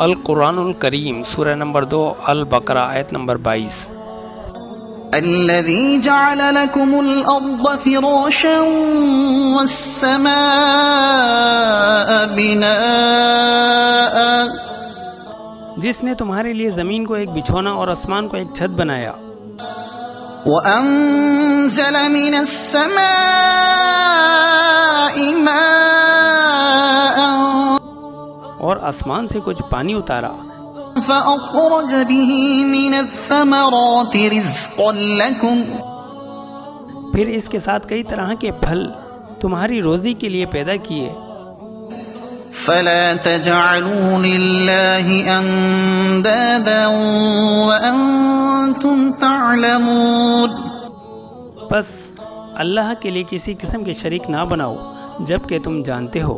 अल कुरानुल करीम सूरह नंबर 2 अल बकरा आयत नंबर 22। الذي جعل لكم الأرض فراشا والسماء بناء जिसने तुम्हारे लिए ज़मीन को एक बिछौना और आसमान को एक छत बनाया। وأنزل من السماء ماء और आसमान से कुछ पानी उतारा। فأخرج به من الثمرات رزقا لكم फिर इसके साथ कई तरह के फल तुम्हारी रोजी के लिए पैदा किए। فلا تجعلوا لله أندادا وأنتم تعلمون बस अल्लाह के लिए किसी किस्म के शरीक ना बनाओ जबकि तुम जानते हो।